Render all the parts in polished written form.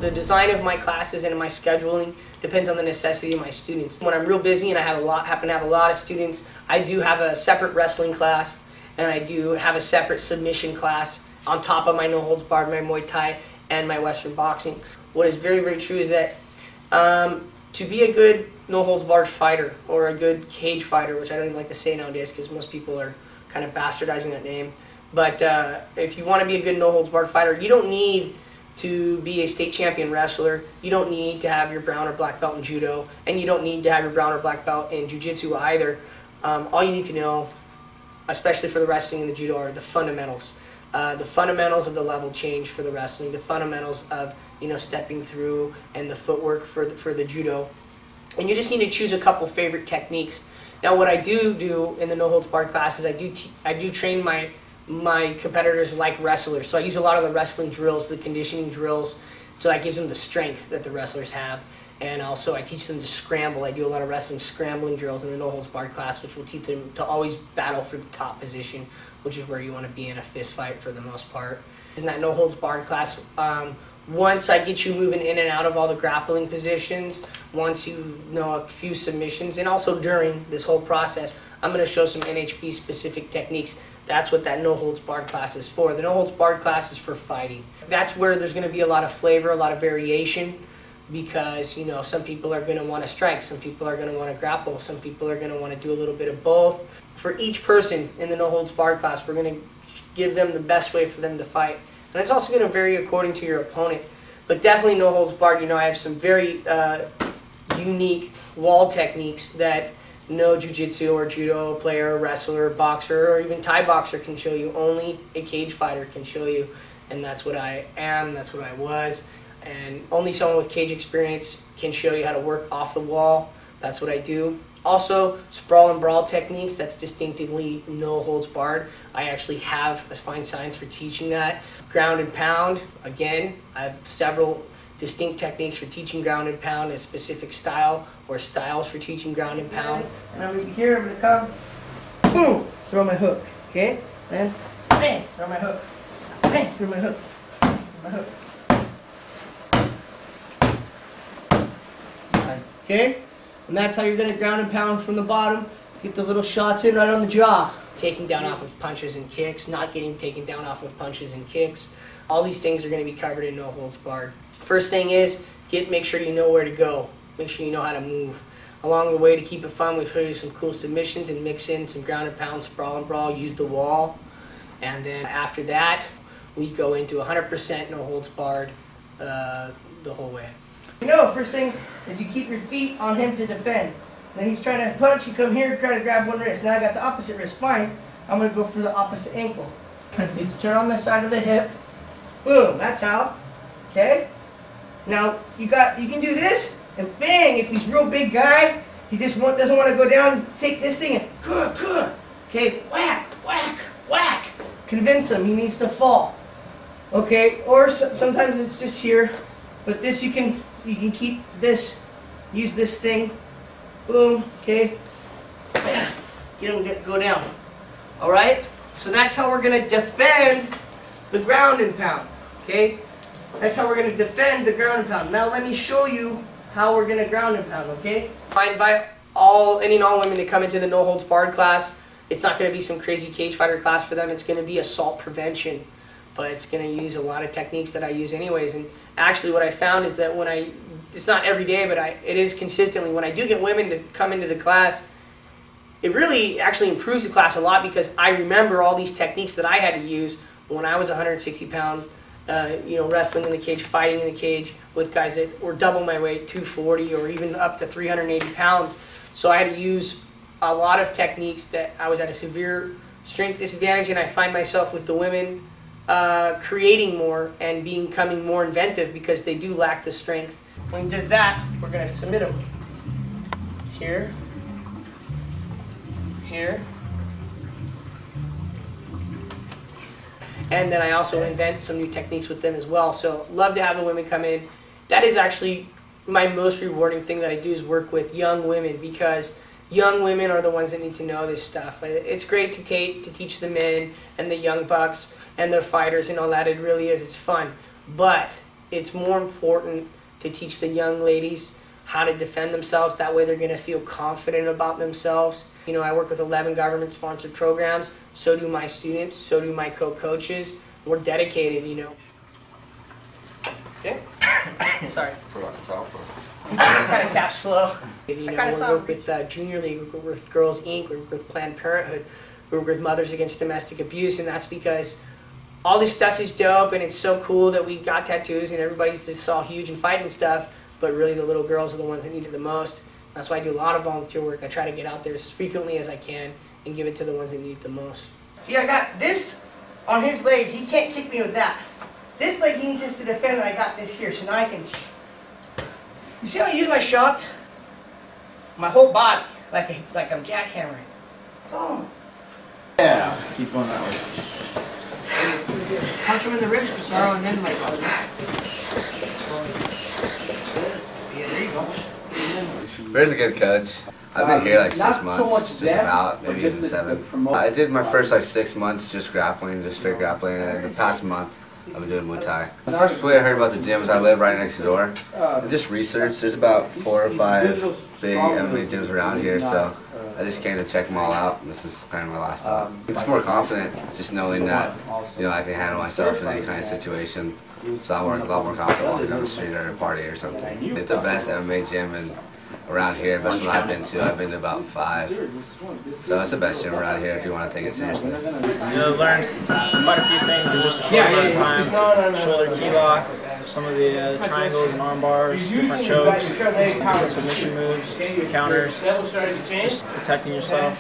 The design of my classes and my scheduling depends on the necessity of my students. When I'm real busy and I happen to have a lot of students, I do have a separate wrestling class, and I do have a separate submission class on top of my no holds barred, my Muay Thai, and my Western boxing. What is very, very true is that to be a good no holds barred fighter, or a good cage fighter, which I don't even like to say nowadays because most people are kind of bastardizing that name, but if you want to be a good no holds barred fighter, you don't need to be a state champion wrestler, you don't need to have your brown or black belt in judo, and you don't need to have your brown or black belt in jiu-jitsu either. All you need to know, especially for the wrestling and the judo, are the fundamentals. The fundamentals of the level change for the wrestling, the fundamentals of stepping through, and the footwork for the judo. And you just need to choose a couple favorite techniques. Now, what I do in the no holds barred classes, I do train my competitors like wrestlers. So I use a lot of the wrestling drills, the conditioning drills, so that gives them the strength that the wrestlers have. And also I teach them to scramble. I do a lot of wrestling scrambling drills in the no holds barred class, which will teach them to always battle for the top position, which is where you want to be in a fist fight for the most part. In that no holds barred class, once I get you moving in and out of all the grappling positions, once you know a few submissions, and also during this whole process, I'm going to show some NHB specific techniques. That's what that no holds barred class is for. The no holds barred class is for fighting. That's where there's going to be a lot of flavor, a lot of variation, because some people are going to want to strike, some people are going to want to grapple, some people are going to want to do a little bit of both. For each person in the no holds barred class, we're going to give them the best way for them to fight. And it's also going to vary according to your opponent. But definitely no holds barred, I have some very unique wall techniques that no jiu-jitsu or judo player, wrestler, boxer, or even Thai boxer can show you. Only a cage fighter can show you. And that's what I am, that's what I was. And only someone with cage experience can show you how to work off the wall. That's what I do. Also, sprawl and brawl techniques, that's distinctively no holds barred. I actually have a fine science for teaching that. Ground and pound, again, I have several distinct techniques for teaching ground and pound, a specific style or styles for teaching ground and pound. And I'm here, I'm going to come, boom, throw my hook, okay? Then, bang, throw my hook, bang, throw my hook, my hook. Okay? And that's how you're going to ground and pound from the bottom. Get the little shots in right on the jaw. Taking down off of punches and kicks, not getting taken down off of punches and kicks. All these things are going to be covered in no holds barred. First thing is, make sure you know where to go. Make sure you know how to move. Along the way, to keep it fun, we've showed you some cool submissions and mix in some ground and pound, sprawl and brawl, use the wall. And then after that, we go into 100% no holds barred the whole way. First thing is you keep your feet on him to defend. Then he's trying to punch, you come here, try to grab one wrist. Now I got the opposite wrist, fine. I'm going to go for the opposite ankle. You turn on the side of the hip. Boom, that's how. Okay? Now, you can do this, and bang, if he's a real big guy, he just doesn't want to go down, take this thing and, okay, whack, whack, whack. Convince him he needs to fall. Okay, or sometimes it's just here, but this you can keep this, use this thing, boom, okay, get him to go down. Alright, so that's how we're going to defend the ground and pound, okay? That's how we're going to defend the ground and pound. Now let me show you how we're going to ground and pound, okay? I invite any and all women to come into the no holds barred class. It's not going to be some crazy cage fighter class for them. It's going to be assault prevention. But it's going to use a lot of techniques that I use anyways. And actually what I found is that it's not every day, but it is consistently, when I do get women to come into the class, it really actually improves the class a lot, because I remember all these techniques that I had to use when I was 160 pound, wrestling in the cage, fighting in the cage with guys that were double my weight, 240 or even up to 380 pounds. So I had to use a lot of techniques that I was at a severe strength disadvantage, and I find myself with the women creating more and becoming more inventive because they do lack the strength. When he does that, we're going to submit him. Here. Here. And then I also invent some new techniques with them as well. So love to have the women come in. That is actually my most rewarding thing that I do, is work with young women, because young women are the ones that need to know this stuff. It's great to teach the men and the young bucks and the fighters and all that. It really is. It's fun. But It's more important to teach the young ladies how to defend themselves. That way they're going to feel confident about themselves. You know, I work with 11 government-sponsored programs. So do my students. So do my co-coaches. We're dedicated, you know. Okay. Sorry. Kind of tap slow. You know, we work with Junior League, we work with Girls Inc., we work with Planned Parenthood, we work with Mothers Against Domestic Abuse, and that's because all this stuff is dope and it's so cool that we got tattoos and everybody's just all huge and fighting stuff, but really the little girls are the ones that need it the most. That's why I do a lot of volunteer work. I try to get out there as frequently as I can and give it to the ones that need it the most. See, I got this on his leg. He can't kick me with that. This leg he needs us to defend, and I got this here, so now I can... You see how I use my shots? My whole body, like I'm jackhammering. Boom. Yeah, keep going that way. Punch him in the ribs, Pissarro, and then like... Yeah, there you go. Bear's a good coach. I've been here like 6 months, just about, maybe even 7. I did my first like 6 months just grappling, just straight grappling, and the past month I've been doing Muay Thai. The first way I heard about the gym was I live right next door. I just researched, there's about 4 or 5 big MMA gyms around here, so I just came to check them all out, and this is kind of my last time. I'm just more confident, just knowing that, you know, I can handle myself in any kind of situation. So I'm a lot more confident walking down the street or at a party or something. It's the best MMA gym around here, but what I've been to about 5. So it's the best gym around here if you want to take it seriously. You know, learned quite a few things in just a short amount of time. Shoulder key lock, some of the triangles and arm bars, different chokes, different submission moves, counters, just protecting yourself.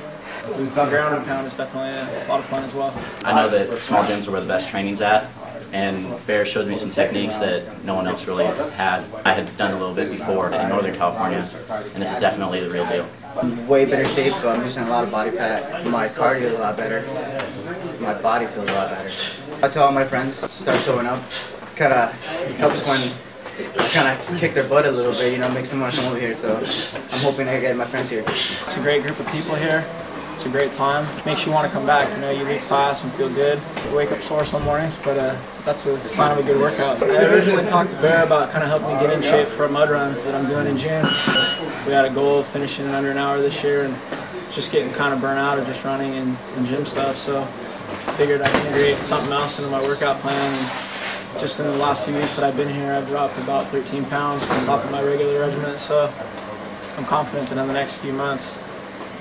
Ground and pound is definitely a lot of fun as well. I know that small gyms are where the best training's at, and Bear showed me some techniques that no one else really had. I had done a little bit before in Northern California, and this is definitely the real deal. I'm way better shape, but I'm losing a lot of body fat. My cardio is a lot better. My body feels a lot better. I tell all my friends to start showing up. Kind of helps when I kind of kick their butt a little bit, you know, makes them want to come over here. So I'm hoping I get my friends here. It's a great group of people here. It's a great time. Makes you want to come back. You know, you leave class and feel good. You wake up sore some mornings, but that's a sign of a good workout. I originally talked to Bear about kind of helping me get in shape for a mud run that I'm doing in June. We had a goal of finishing in under an hour this year, and just getting kind of burnt out of just running and gym stuff. So I figured I'd integrate something else into my workout plan. And just in the last few weeks that I've been here, I've dropped about 13 pounds on top of my regular regimen. So I'm confident that in the next few months,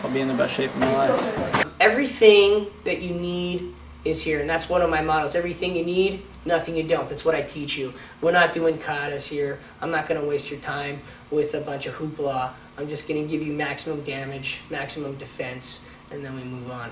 I'll be in the best shape of my life. Everything that you need is here, and that's one of my mottos. Everything you need, nothing you don't. That's what I teach you. We're not doing katas here. I'm not going to waste your time with a bunch of hoopla. I'm just going to give you maximum damage, maximum defense, and then we move on.